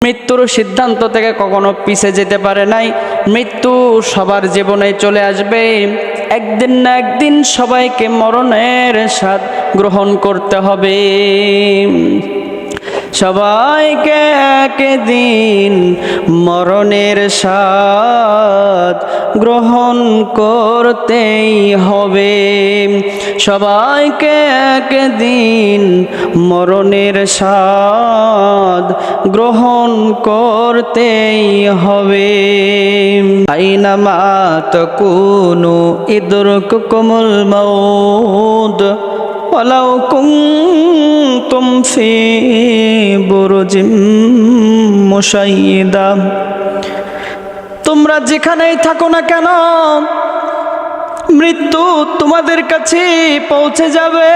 মৃত্যুর সিদ্ধান্ত থেকে কখনো পিছে যেতে পারে নাই। মৃত্যু সবার জীবনে চলে আসবে, একদিন না একদিন সবাইকে মরণের স্বাদ গ্রহণ করতে হবে। সবাইকে একদিন মরণের স্বাদ গ্রহণ করতেই হবে। সবাইকে একদিন মরণের স্বাদ গ্রহণ করতেই হবে। আইনামা তাকুনু ইদরকুকুমুল মাউত ওয়ালাউ কুনতুম ফি বুরুজিম মুশাইয়্যিদা। তোমরা যেখানেই থাকো না কেন, মৃত্যু তোমাদের কাছে পৌঁছে যাবে।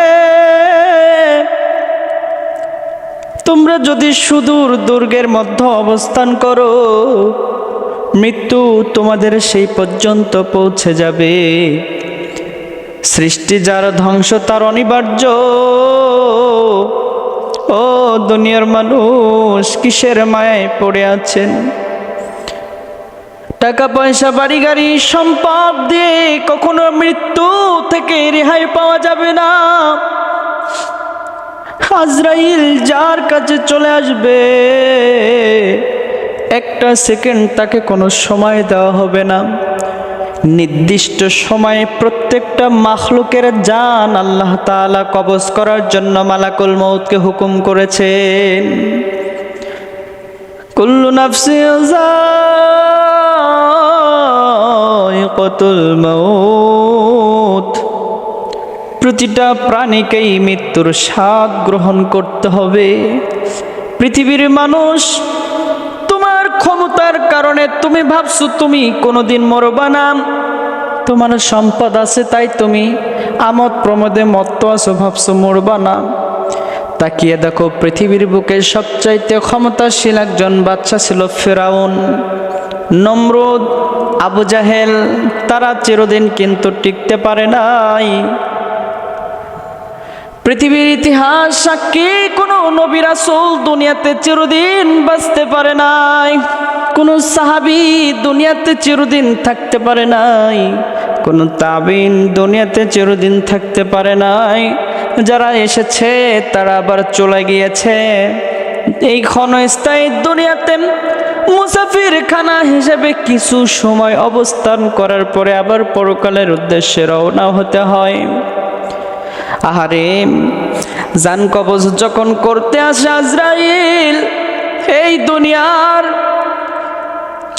তোমরা যদি সুদূর দুর্গের মধ্যে অবস্থান করো, মৃত্যু তোমাদের সেই পর্যন্ত পৌঁছে যাবে। সৃষ্টি যার ধ্বংস তার অনিবার্য। ও দুনিয়ার মানুষ, কিসের মায়ায় পড়ে আছেন? টাকা পয়সা বাড়ি গাড়ি সম্পদ দিয়ে কখনো মৃত্যু থেকে রেহাই পাওয়া যাবে না। আজরাইল যার কাছে চলে আসবে, একটা সেকেন্ড তাকে কোনো সময় দেওয়া হবে না। নির্দিষ্ট সময়ে প্রত্যেকটা মাখলুকের জান আল্লাহ তাআলা কবজ করার জন্য মালাকুল মউতকে হুকুম করেছেন। কুল্লু নাফসিন যায়িকাতুল মউত, প্রতিটা প্রাণীকেই মৃত্যুর স্বাদ গ্রহণ করতে হবে। পৃথিবীর মানুষ, তোমার ক্ষমতার কারণে তুমি ভাবছো তুমি কোনোদিন মরবা না। তোমার সম্পদ আছে তাই তুমি আমোদ প্রমোদে মত্ত আছো, ভাবছো মরবা না। তাকিয়ে দেখো, পৃথিবীর বুকে সবচাইতে ক্ষমতাশীল একজন বাদশা ছিল ফেরাউন, নমরুদ, আবু জাহেল। তারা চিরদিন কিন্তু টিকতে পারে নাই। পৃথিবীর ইতিহাস সাক্ষী, কোনো নবী রাসূল দুনিয়াতে চিরদিন বাঁচতে পারে নাই। কোনো সাহাবী দুনিয়াতে চিরদিন থাকতে পারে নাই। কোনো তাবিন দুনিয়াতে চিরদিন থাকতে পারে নাই। যারা এসেছে তারা আবার চলে গিয়েছে। এই ক্ষণস্থায়ী দুনিয়াতে মুসাফির খানা হিসেবে কিছু সময় অবস্থান করার পরে আবার পরকালের উদ্দেশ্যে রওনা হতে হয়। আহারে, জান কবজ যখন করতে আসে আজরাইল, এই দুনিয়ার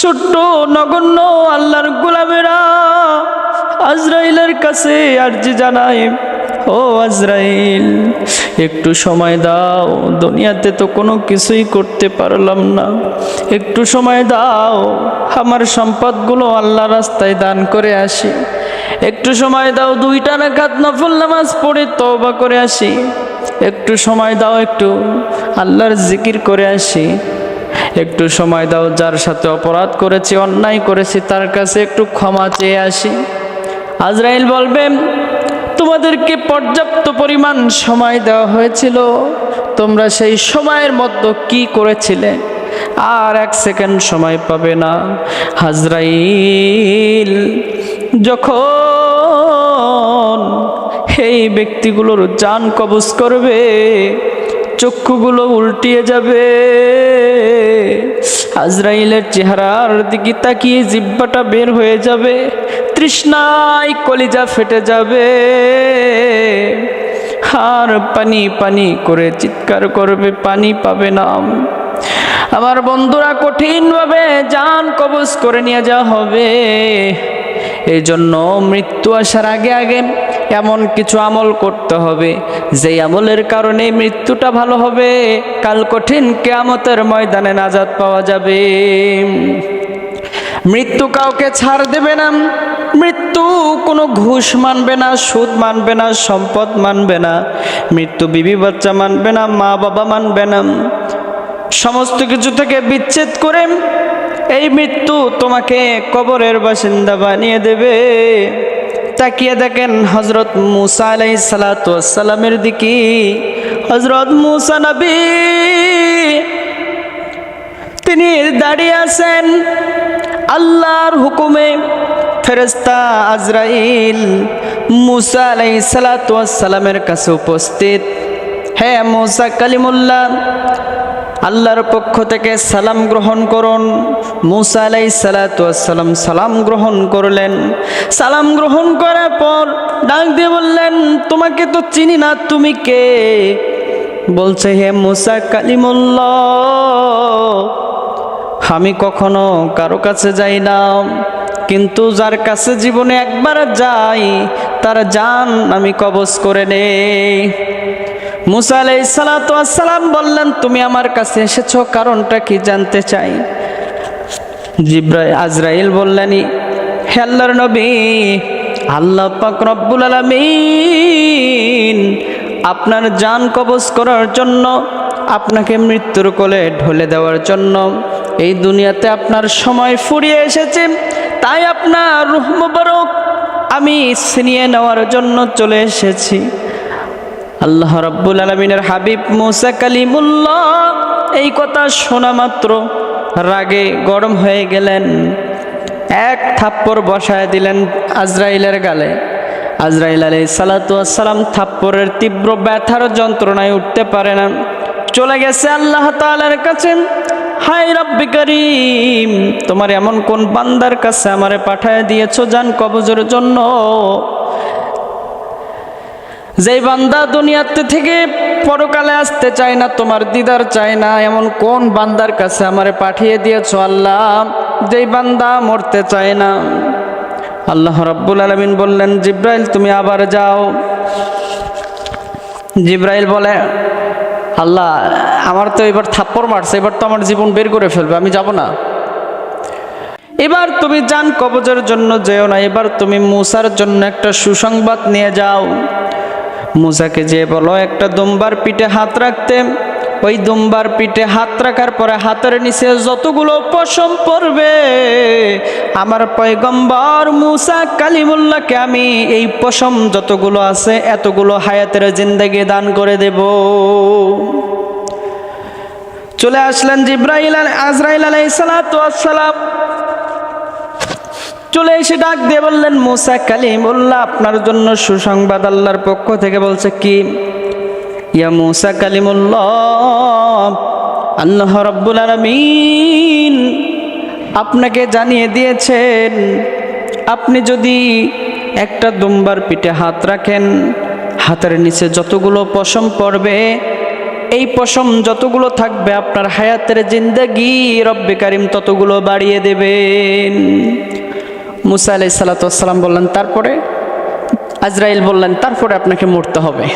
ছোট্ট নগণ্য আল্লাহর গোলামেরা আজরাইলের কাছে আরজি জানায়, ও আজরাইল, একটু সময় দাও, দুনিয়াতে তো কোনো কিছুই করতে পারলাম না, একটু সময় দাও, আমার সম্পদগুলো আল্লাহ রাস্তায় দান করে আসি। একটু সময় দাও, 2 রাকাত নফল নামাজ পড়ে তওবা করে আসি। একটু সময় দাও, একটু আল্লাহর জিকির করে আসি। একটু সময় দাও, যার সাথে অপরাধ করেছি, অন্যায় করেছি, তার কাছে একটু ক্ষমা চেয়ে আসি। আজরাইল বলবে, তোমাদেরকে পর্যাপ্ত পরিমাণ সময় দেওয়া হয়েছিল, তোমরা সেই সময়ের মধ্যে কি করেছিলে? আর 1 সেকেন্ড সময় পাবে না। আজরাইল যখন এই ব্যক্তিগুলোর জান কবজ করবে, চক্ষুগুলো উল্টিয়ে যাবে। আজরাইলের চেহারার দিকে তাকিয়ে জিহ্বাটা বের হয়ে যাবে, তৃষ্ণায় কলিজা ফেটে যাবে, আর পানি পানি করে চিৎকার করবে, পানি পাবে না। আমার বন্ধুরা, কঠিনভাবে জান কবজ করে নিয়ে যাওয়া হবে। এই জন্য মৃত্যু আসার আগে আগে এমন কিছু আমল করতে হবে, যেই আমলের কারণে মৃত্যুটা ভালো হবে, কাল কঠিন কিয়ামতের ময়দানে নাজাত পাওয়া যাবে। মৃত্যু কাউকে ছাড় দেবে না। মৃত্যু কোনো ঘুষ মানবে না, সুদ মানবে না, সম্পদ মানবে না। মৃত্যু বিবি বাচ্চা মানবে না, মা বাবা মানবে না। সমস্ত কিছু থেকে বিচ্ছেদ করে এই মৃত্যু তোমাকে কবরের বাসিন্দা বানিয়ে দেবে। তাকিয়ে দেখেন হযরত মুসা আলাইহিস সালাতু ওয়াস সালামের দিকে। হযরত মুসা নবী তিনি দাঁড়িয়ে আছেন। আল্লাহর হুকুমে ফেরেশতা আজরাইল মুসা আলাইহিস সালাতু ওয়াস সালামের কাছে উপস্থিত। হে মুসা কালিমুল্লাহ, আল্লাহর পক্ষ থেকে সালাম গ্রহণ করুন। মুসা আলাইহিস সালাতু ওয়াস সালাম সালাম গ্রহণ করলেন। সালাম গ্রহণ করার পর ডাক দিয়ে বললেন, তোমাকে তো চিনি না, তুমি কে? বলছে, হে মুসা কালিমুল্লাহ, আমি কখনো কারো কাছে যাই না, কিন্তু যার কাছে জীবনে একবার যাই তার জান আমি কবজ করে নেই। মুসা আলাইহিস সালাতু ওয়াস সালাম বললেন, তুমি আমার কাছে এসেছো, কারণটা কি জানতে চাই? আজরাইল বললেন, হে আল্লাহর নবী, আল্লাহ পাক রব্বুল আলামিন আপনার জান কবজ করার জন্য, আপনাকে মৃত্যুর কোলে ঢলে দেওয়ার জন্য এই দুনিয়াতে আপনার সময় ফুরিয়ে এসেছে। তাই আপনার রূহ মুবারক আমি ছিনিয়ে নেওয়ার জন্য চলে এসেছি। আল্লাহ রাব্বুল আলামিনের হাবিব মুসা কালিমুল্লাহ এই কথা শোনা মাত্র রাগে গরম হয়ে গেলেন। এক থাপ্পড় বসায় দিলেন আজরাইলের গালে। আজরাইল আলাইহিস সালাতু ওয়াস সালাম থাপ্পড়ের তীব্র ব্যথার যন্ত্রণায় উঠতে পারে না, চলে গেছে আল্লাহ তাআলার কাছে। হায় রব্বে করিম, তোমার এমন কোন বান্দার কাছে আমারে পাঠায় দিয়েছো জান কবজের জন্য, যেই বান্দা দুনিয়াতে থেকে পরকালে আসতে চায় না, তোমার দিদার চায় না, এমন কোন বান্দার কাছে আমারে পাঠিয়ে দিয়েছো আল্লাহ, যেই বান্দা মরতে চায় না? আল্লাহ রাব্বুল আলামিন বললেন, জিব্রাইল তুমি আবার যাও। জিব্রাইল বলে, আল্লাহ আমার তো এবার থাপ্পড় মারছে, এবার তো আমার জীবন বের করে ফেলবে, আমি যাব না। এবার তুমি জান কবজের জন্য যেও না, এবার তুমি মুসার জন্য একটা সুসংবাদ নিয়ে যাও। মুসাকে যে বলো একটা দুম্বার পিঠে হাত রাখতে। ওই দুম্বার পিঠে হাত রাখার পরে হাতের নিচে যতগুলো পশম পড়বে, আমার পয়গম্বর মুসা কালিমুল্লাহকে আমি এই পশম যতগুলো আছে এতগুলো হায়াতের জিন্দেগি দান করে দেব। চলে আসলেন জিব্রাইল আজরাইল আলাইহিস সালাতু ওয়াস সালাম। চলে এসে ডাক দিয়ে বললেন, মুসা কালিমুল্লাহ আপনার জন্য সুসংবাদ আল্লাহর পক্ষ থেকে। বলছে কি? ইয়া মুসা কালিমুল্লাহ, আল্লাহ রাব্বুল আলামিন আপনাকে জানিয়ে দিয়েছেন, আপনি যদি একটা দুম্বার পিঠে হাত রাখেন, হাতের নিচে যতগুলো পশম পড়বে, এই পশম যতগুলো থাকবে আপনার হায়াতের জিন্দেগি রব্বে কারিম ততগুলো বাড়িয়ে দেবেন। মুসা আলাইহিস সালাতু ওয়াস সালাম বললেন, তারপরে? আজরাইল বললেন, তারপরে আপনাকে মরতে হবে।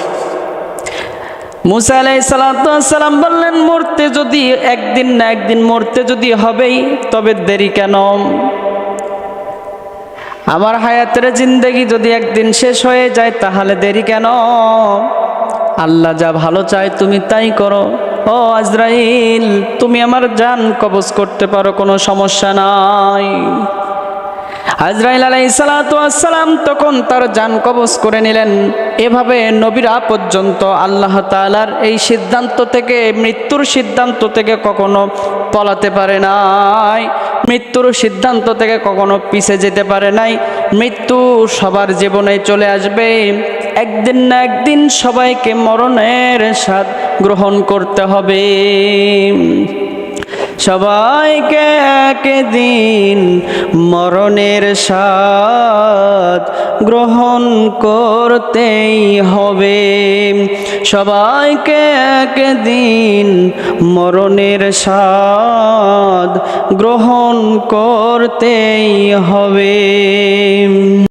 মুসা আলাইহিস সালাতু ওয়াস সালাম বললেন, মরতে যদি একদিন না একদিন মরতে যদি হবেই, তবে দেরি কেন? আমার হায়াতের জিন্দেগি যদি একদিন শেষ হয়ে যায় তাহলে দেরি কেন? আল্লাহ যা ভালো চায় তুমি তাই করো। ও আজরাইল, তুমি আমার জান কবজ করতে পারো, কোনো সমস্যা নাই। আজরাইল আলাইহিস সালাতু ওয়াস সালাম তখন তার জান কবজ করে নিলেন। এভাবে নবীরা পর্যন্ত আল্লাহ তাআলার এই সিদ্ধান্ত থেকে, মৃত্যুর সিদ্ধান্ত থেকে কখনো পলাতে পারে নাই, মৃত্যুর সিদ্ধান্ত থেকে কখনো পিছে যেতে পারে নাই। মৃত্যু সবার জীবনে চলে আসবে, একদিন না একদিন সবাইকে মরণের স্বাদ গ্রহণ করতে হবে। সবাইকে একদিন মরণের স্বাদ গ্রহণ করতেই হবে, সবাইকে একদিন মরণের স্বাদ গ্রহণ করতেই হবে।